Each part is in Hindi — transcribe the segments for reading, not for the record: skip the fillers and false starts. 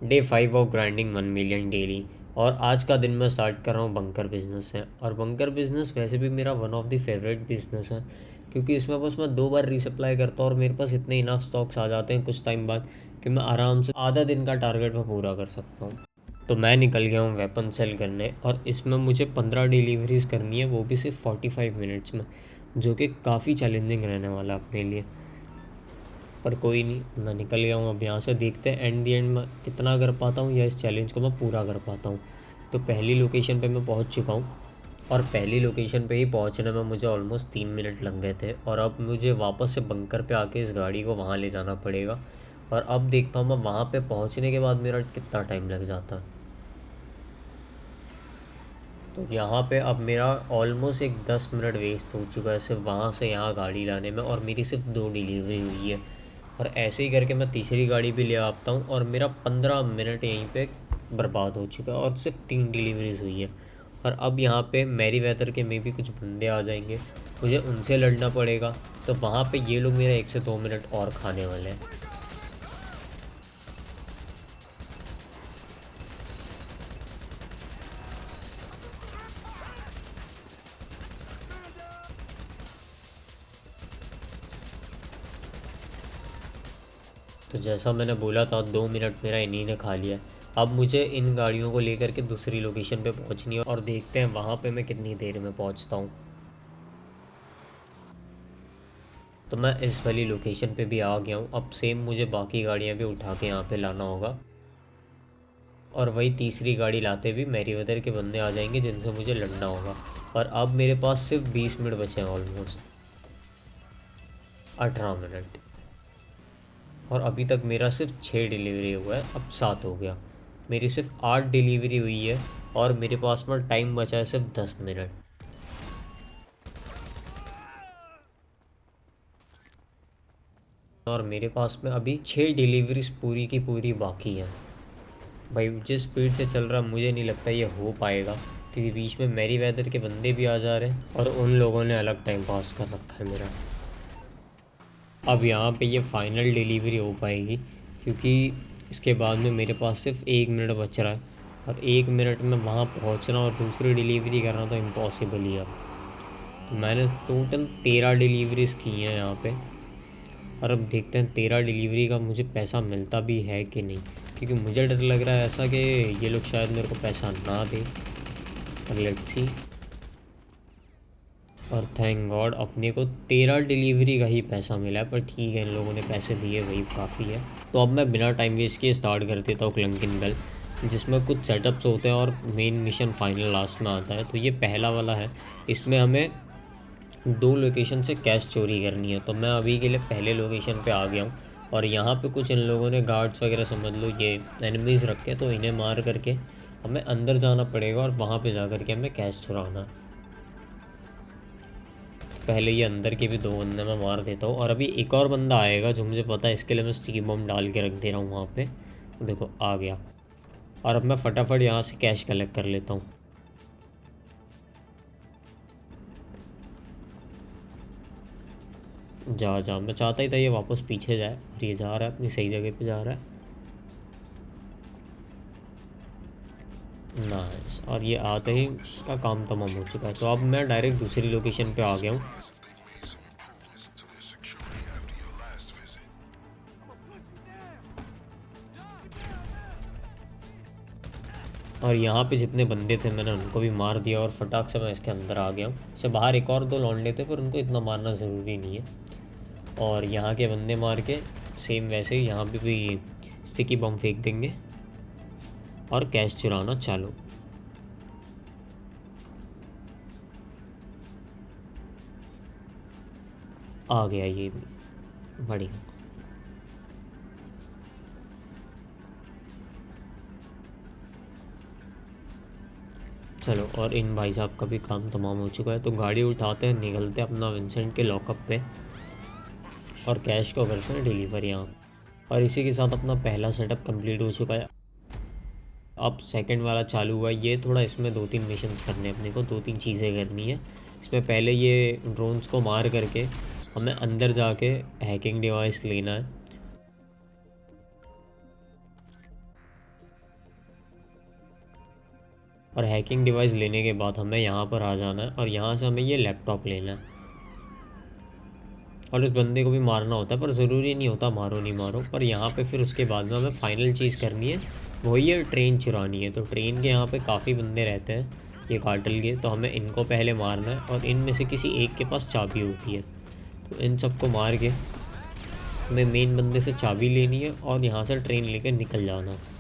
Day 5 of grinding 1 million daily. और आज का दिन मैं स्टार्ट कर रहा हूँ बंकर बिजनेस से। और बंकर बिजनेस वैसे भी मेरा one of the favourite business है, क्योंकि इसमें बस मैं 2 बार रीसप्लाई करता हूँ और मेरे पास इतने इनफ स्टॉक्स आ जाते हैं कुछ टाइम बाद कि मैं आराम से आधा दिन का टारगेट मैं पूरा कर सकता हूँ। तो मैं निकल गया हूँ वेपन सेल करने, और इसमें मुझे 15 डिलीवरीज करनी है, वो भी सिर्फ 45 मिनट्स में, जो कि काफ़ी चैलेंजिंग रहने वाला है अपने लिए। पर कोई नहीं, मैं निकल गया हूँ। अब यहाँ से देखते हैं एंड दी एंड मैं कितना कर पाता हूँ या इस चैलेंज को मैं पूरा कर पाता हूँ। तो पहली लोकेशन पे मैं पहुँच चुका हूँ, और पहली लोकेशन पे ही पहुँचने में मुझे ऑलमोस्ट 3 मिनट लग गए थे, और अब मुझे वापस से बंकर पे आके इस गाड़ी को वहाँ ले जाना पड़ेगा। और अब देखता हूँ मैं वहाँ पे पहुँचने के बाद मेरा कितना टाइम लग जाता है। तो यहाँ पे अब मेरा ऑलमोस्ट एक 10 मिनट वेस्ट हो चुका है सिर्फ वहाँ से यहाँ गाड़ी लाने में, और मेरी सिर्फ 2 डिलीवरी हुई है। और ऐसे ही करके मैं तीसरी गाड़ी भी ले आता हूँ, और मेरा 15 मिनट यहीं पे बर्बाद हो चुका है, और सिर्फ 3 डिलीवरीज हुई है। और अब यहाँ पे मैरी वेदर के में भी कुछ बंदे आ जाएंगे, मुझे उनसे लड़ना पड़ेगा। तो वहाँ पे ये लोग मेरा 1 से 2 मिनट और खाने वाले हैं। तो जैसा मैंने बोला था, 2 मिनट मेरा इन्हीं ने खा लिया। अब मुझे इन गाड़ियों को लेकर के दूसरी लोकेशन पे पहुंचनी है, और देखते हैं वहाँ पे मैं कितनी देर में पहुंचता हूँ। तो मैं इस वाली लोकेशन पे भी आ गया हूँ। अब सेम मुझे बाकी गाड़ियाँ भी उठा के यहाँ पे लाना होगा, और वही तीसरी गाड़ी लाते भी मैरीवेदर के बंदे आ जाएंगे जिनसे मुझे लड़ना होगा। और अब मेरे पास सिर्फ 20 मिनट बचे हैं, ऑलमोस्ट 18 मिनट। और अभी तक मेरा सिर्फ 6 डिलीवरी हुआ है, अब 7 हो गया। मेरी सिर्फ 8 डिलीवरी हुई है, और मेरे पास में टाइम बचा है सिर्फ 10 मिनट। और मेरे पास में अभी 6 डिलीवरीज पूरी की पूरी बाकी है। भाई जिस स्पीड से चल रहा, मुझे नहीं लगता ये हो पाएगा, क्योंकि बीच में मैरी वेदर के बंदे भी आ जा रहे हैं, और उन लोगों ने अलग टाइम पास कर रखा है मेरा। अब यहाँ पे ये फाइनल डिलीवरी हो पाएगी, क्योंकि इसके बाद में मेरे पास सिर्फ 1 मिनट बच रहा है, और 1 मिनट में वहाँ पहुँचना और दूसरी डिलीवरी करना तो इम्पॉसिबल ही है। तो मैंने टोटल 13 डिलीवरीज की हैं यहाँ पे। और अब देखते हैं 13 डिलीवरी का मुझे पैसा मिलता भी है कि नहीं, क्योंकि मुझे डर लग रहा है ऐसा कि ये लोग शायद मेरे को पैसा ना दें। और लेट्स सी। और थैंक गॉड अपने को 13 डिलीवरी का ही पैसा मिला है, पर ठीक है, इन लोगों ने पैसे दिए वही काफ़ी है। तो अब मैं बिना टाइम वेस्ट किए स्टार्ट कर देता हूँ क्लंकिन बेल, जिसमें कुछ सेटअप्स होते हैं और मेन मिशन फाइनल लास्ट में आता है। तो ये पहला वाला है, इसमें हमें 2 लोकेशन से कैश चोरी करनी है। तो मैं अभी के लिए पहले लोकेशन पे आ गया हूँ, और यहाँ पे कुछ इन लोगों ने गार्ड्स वगैरह समझ लो ये एनिमीज़ रखे, तो इन्हें मार करके हमें अंदर जाना पड़ेगा, और वहाँ पे जा कर के हमें कैश चुराना है। पहले ये अंदर के भी 2 बंदे मैं मार देता हूँ, और अभी एक और बंदा आएगा जो मुझे पता है, इसके लिए मैं स्टीम बम डाल के रख दे रहा हूँ वहाँ पे। देखो आ गया। और अब मैं फटाफट यहाँ से कैश कलेक्ट कर लेता हूँ। जा जा, मैं चाहता ही था ये वापस पीछे जाए, और ये जा रहा है अपनी सही जगह पे जा रहा है। नाइस। और ये आते ही का काम तमाम हो चुका है। तो अब मैं डायरेक्ट दूसरी लोकेशन पे आ गया हूँ। और यहाँ पे जितने बंदे थे मैंने उनको भी मार दिया, और फटाक से मैं इसके अंदर आ गया हूँ। इससे बाहर एक और 2 लौंडे थे, पर उनको इतना मारना ज़रूरी नहीं है। और यहाँ के बंदे मार के सेम वैसे ही यहाँ पे भी स्टिकी बम फेंक देंगे, और कैश चुराना चालू। आ गया ये भी, बढ़िया। चलो, और इन भाई साहब का भी काम तमाम हो चुका है। तो गाड़ी उठाते हैं, निकलते हैं अपना विंसेंट के लॉकअप पे, और कैश को करते हैं डिलीवर यहाँ। और इसी के साथ अपना पहला सेटअप कंप्लीट हो चुका है। अब सेकंड वाला चालू हुआ है। ये थोड़ा इसमें 2-3 मिशंस करने, अपने को 2-3 चीज़ें करनी है इसमें। पहले ये ड्रोन्स को मार करके हमें अंदर जाके हैकिंग डिवाइस लेना है। और हैकिंग डिवाइस लेने के बाद हमें यहाँ पर आ जाना है और यहाँ से हमें ये लैपटॉप लेना है और उस बंदे को भी मारना होता है, पर ज़रूरी नहीं होता मारो नहीं मारो। पर यहाँ पे फिर उसके बाद में हमें फाइनल चीज़ करनी है, वही है ट्रेन चुरानी है। तो ट्रेन के यहाँ पे काफ़ी बंदे रहते हैं ये कार्टेल के, तो हमें इनको पहले मारना है और इनमें से किसी एक के पास चाबी होती है, तो इन सबको मार के हमें मेन बंदे से चाबी लेनी है और यहाँ से ट्रेन लेकर निकल जाना है।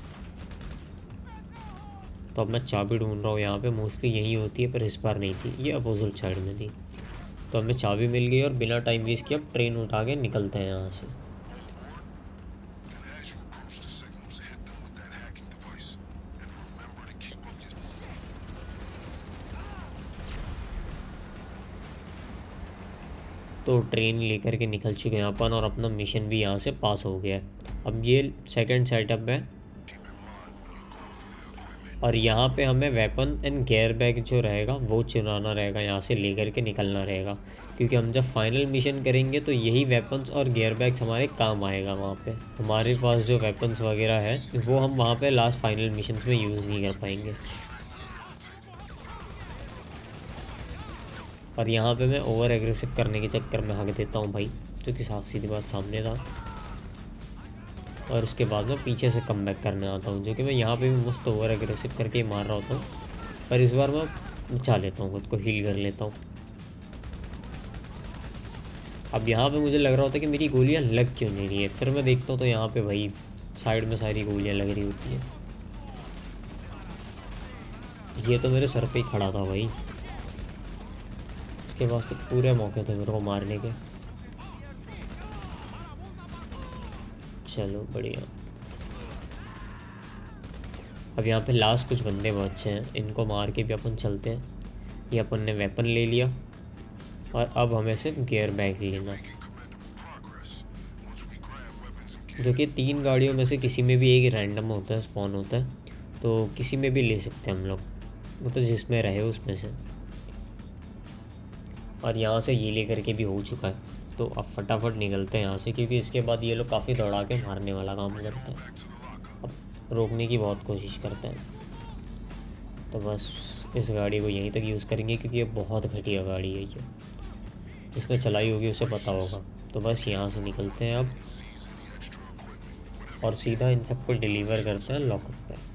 तो अब मैं चाबी ढूंढ रहा हूँ, यहाँ पे मोस्टली यही होती है पर इस बार नहीं थी, ये अपोजिट साइड में थी। तो हमें चाबी मिल गई और बिना टाइम वेस्ट किए अब ट्रेन उठा के निकलते हैं यहाँ से। तो ट्रेन लेकर के निकल चुके हैं अपन और अपना मिशन भी यहाँ से पास हो गया है। अब ये सेकंड सेटअप है और यहाँ पे हमें वेपन एंड गियर बैग जो रहेगा वो चुराना रहेगा, यहाँ से लेकर के निकलना रहेगा, क्योंकि हम जब फाइनल मिशन करेंगे तो यही वेपन्स और गियर बैग्स हमारे काम आएगा। वहाँ पे हमारे पास जो वेपन्स वगैरह है वो हम वहाँ पे लास्ट फाइनल मिशन में यूज़ नहीं कर पाएंगे। और यहाँ पे मैं ओवर एग्रेसिव करने के चक्कर में हक देता हूँ भाई, जो कि साफ सीधी बात सामने था, और उसके बाद मैं पीछे से कम बैक करने आता हूँ, जो कि मैं यहाँ पे भी मस्त ओवर एग्रेसिव करके मार रहा होता हूँ। पर इस बार मैं बचा लेता हूँ, खुद को हील कर लेता हूँ। अब यहाँ पे मुझे लग रहा होता है कि मेरी गोलियाँ लग क्यों नहीं रही है, फिर मैं देखता हूँ तो यहाँ पे भाई साइड में सारी गोलियाँ लग रही होती है। ये तो मेरे सर पे ही खड़ा था भाई, इसके पास तो पूरे मौके थे मेरे को मारने के। चलो बढ़िया। अब यहाँ पे लास्ट कुछ बंदे बचे हैं, इनको मार के भी अपन चलते हैं। ये अपन ने वेपन ले लिया और अब हमें सिर्फ गियर बैग लेना, जो कि 3 गाड़ियों में से किसी में भी एक रैंडम होता है, स्पॉन होता है, तो किसी में भी ले सकते हैं हम लोग, मतलब जिसमें रहे उसमें से। और यहाँ से ये लेकर के भी हो चुका है, तो अब फटाफट निकलते हैं यहाँ से, क्योंकि इसके बाद ये लोग काफ़ी दौड़ा के मारने वाला काम करते हैं। अब रोकने की बहुत कोशिश करते हैं, तो बस इस गाड़ी को यहीं तक यूज़ करेंगे, क्योंकि ये बहुत घटिया गाड़ी है, ये जिसने चलाई होगी उसे पता होगा। तो बस यहाँ से निकलते हैं अब और सीधा इन सबको डिलीवर करते हैं लॉकअप पे।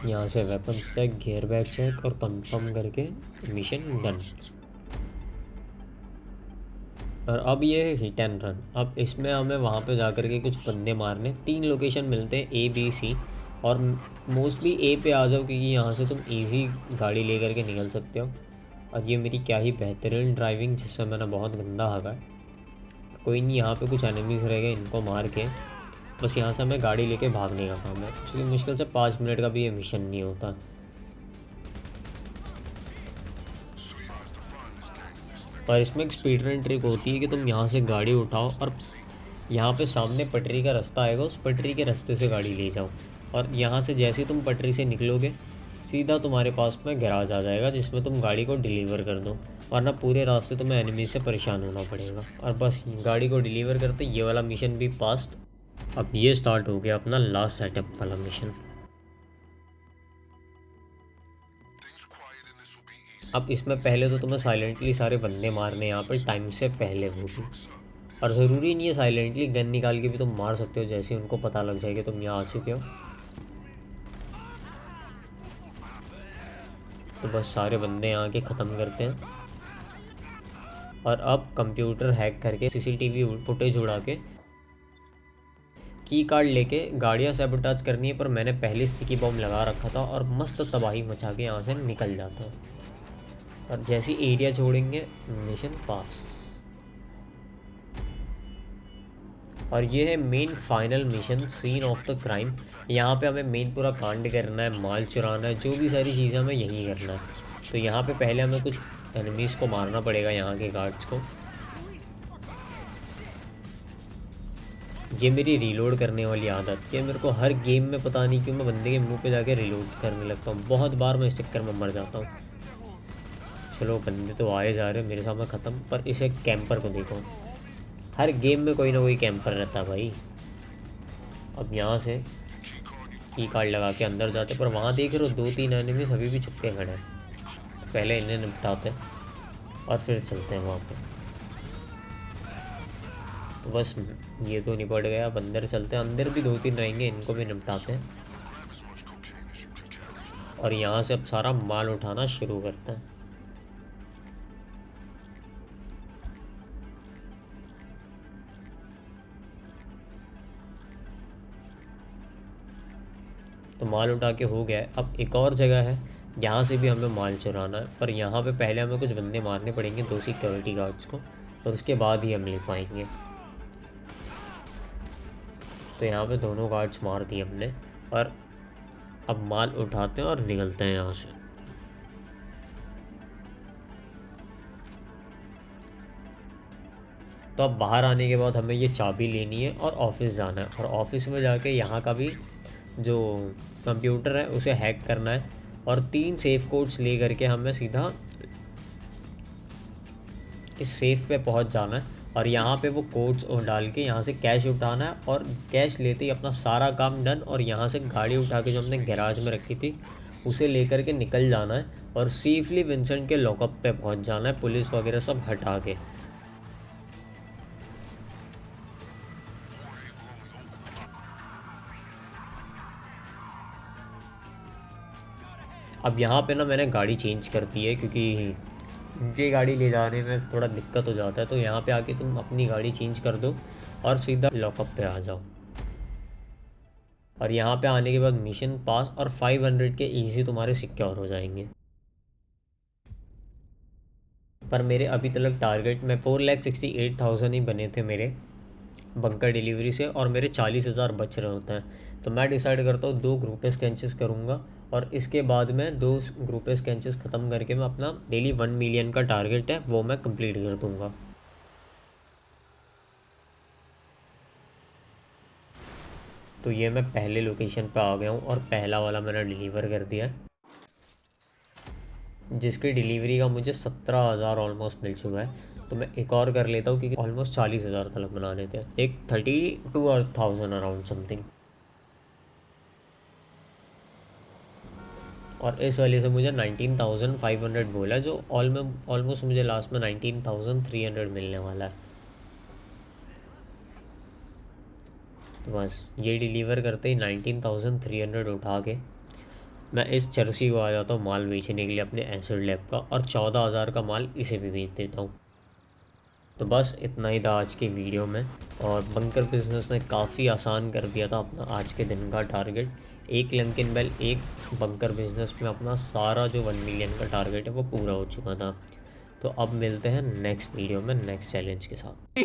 यहाँ से weapon check, gear bag check और कंफर्म करके मिशन डन। और अब ये हिट एंड रन, अब इसमें हमें वहाँ पे जा कर के कुछ बंदे मारने। 3 लोकेशन मिलते हैं, A B C, और मोस्टली A पे आ जाओ, क्योंकि यहाँ से तुम इजी गाड़ी ले करके निकल सकते हो। और ये मेरी क्या ही बेहतरीन ड्राइविंग, जिससे मैंने बहुत गंदा हगा है। कोई नहीं, यहाँ पे कुछ एनिमीज़ रह गए, इनको मार के बस यहाँ से हमें गाड़ी लेके भागने का काम है, क्योंकि मुश्किल से 5 मिनट का भी ये मिशन नहीं होता। पर इसमें एक स्पीड रन ट्रिक होती है कि तुम यहाँ से गाड़ी उठाओ और यहाँ पे सामने पटरी का रास्ता आएगा, उस पटरी के रास्ते से गाड़ी ले जाओ, और यहाँ से जैसे ही तुम पटरी से निकलोगे सीधा तुम्हारे पास में गैराज आ जाएगा, जिसमें तुम गाड़ी को डिलीवर कर दो, वरना पूरे रास्ते तुम्हें एनिमी से परेशान होना पड़ेगा। और बस गाड़ी को डिलीवर करते ये वाला मिशन भी पास्ट। अब ये स्टार्ट हो गया अपना लास्ट सेटअप वाला मिशन। अब इसमें पहले तो तुम्हें साइलेंटली सारे बंदे मारने, यहाँ पर टाइम से पहले वो भी, और ज़रूरी नहीं है साइलेंटली, गन निकाल के भी तुम मार सकते हो, जैसे उनको पता लग जाएगा तुम यहाँ आ चुके हो। तो बस सारे बंदे यहाँ के ख़त्म करते हैं और अब कंप्यूटर हैक करके सीसीटीवी फुटेज उड़ा के की कार्ड लेके गाड़ियाँ सैबोटाज करनी है। पर मैंने पहले स्टिकी बॉम्ब लगा रखा था और मस्त तबाही मचा के यहाँ से निकल जाता है, और जैसी एरिया छोड़ेंगे मिशन पास। और ये है main final mission, scene of the crime. यहाँ पे हमें मेन पूरा कांड करना है, माल चुराना है, जो भी सारी चीज़ें हमें यहीं करना है। तो यहाँ पे पहले हमें कुछ एनिमीज़ को मारना पड़ेगा, यहाँ के गार्ड्स को। ये मेरी रीलोड करने वाली आदत है, मेरे को हर गेम में पता नहीं क्यों मैं बंदे के मुंह पे जाके रीलोड करने लगता हूँ, बहुत बार मैं इस चक्कर में मर जाता हूँ। चलो बंदे तो आए जा रहे हैं मेरे सामने ख़त्म, पर इसे कैंपर को देखो, हर गेम में कोई ना कोई कैंपर रहता है भाई। अब यहाँ से की कार्ड लगा के अंदर जाते, पर वहाँ देख रहे हो 2-3 एनिमीज अभी भी छुप के खड़े हैं। पहले इन्हें निपटाते और फिर चलते हैं वहाँ पे। तो बस ये तो निपट गया, अब अंदर चलते हैं। अंदर भी 2-3 रहेंगे, इनको भी निपटाते हैं और यहाँ से अब सारा माल उठाना शुरू करते हैं। तो माल उठा के हो गया है। अब एक और जगह है, यहाँ से भी हमें माल चुराना है, पर यहाँ पे पहले हमें कुछ बंदे मारने पड़ेंगे, 2 सिक्योरिटी गार्ड्स को, और उसके बाद ही हम ले पाएंगे। तो यहाँ पे दोनों गार्ड्स मार दिए हमने और अब माल उठाते हैं और निकलते हैं यहाँ से। तो अब बाहर आने के बाद हमें ये चाबी लेनी है और ऑफिस जाना है, और ऑफिस में जाके यहाँ का भी जो कंप्यूटर है उसे हैक करना है और 3 सेफ कोड्स ले करके हमें सीधा इस सेफ पे पहुँच जाना है और यहाँ पे वो कोड्स डाल के यहाँ से कैश उठाना है, और कैश लेते ही अपना सारा काम डन। और यहाँ से गाड़ी उठा के जो हमने गैराज में रखी थी उसे लेकर के निकल जाना है और सेफली विंसेंट के लॉकअप पे पहुँच जाना है, पुलिस वगैरह सब हटा के। अब यहाँ पे ना मैंने गाड़ी चेंज कर दी है, क्योंकि ये गाड़ी ले जाने में थोड़ा दिक्कत हो जाता है। तो यहाँ पे आके तुम अपनी गाड़ी चेंज कर दो और सीधा लॉकअप पे आ जाओ। और यहाँ पे आने के बाद मिशन पास और 500 के इजी तुम्हारे सिक्योर हो जाएंगे। पर मेरे अभी तक टारगेट में 4,68,000 ही बने थे मेरे बंकर डिलीवरी से, और मेरे 40,000 बच रहे होते हैं। तो मैं डिसाइड करता हूँ 2 ग्रुप स्केंचेस करूँगा और इसके बाद में 2 ग्रुप स्केंचेस ख़त्म करके मैं अपना डेली 1 मिलियन का टारगेट है वो मैं कंप्लीट कर दूँगा। तो ये मैं पहले लोकेशन पे आ गया हूँ और पहला वाला मैंने डिलीवर कर दिया है, जिसकी डिलीवरी का मुझे 17,000 ऑलमोस्ट मिल चुका है। तो मैं एक और कर लेता हूँ, क्योंकि ऑलमोस्ट 40,000 तक बनाने थे, एक 32,000 अराउंड समथिंग। और इस वाले से मुझे 19,500 बोला, जो ऑलमोस्ट मुझे लास्ट में 19,300 मिलने वाला है। तो बस ये डिलीवर करते ही 19,300 उठा के मैं इस चर्सी को आ जाता हूँ माल बेचने के लिए अपने एसिड लैब का, और 14,000 का माल इसे भी बेच देता हूँ। तो बस इतना ही था आज की वीडियो में, और बंकर बिजनेस ने काफ़ी आसान कर दिया था अपना आज के दिन का टारगेट। एक लंकिन बेल एक बंकर बिजनेस में अपना सारा जो 1 मिलियन का टारगेट है वो पूरा हो चुका था। तो अब मिलते हैं नेक्स्ट वीडियो में नेक्स्ट चैलेंज के साथ।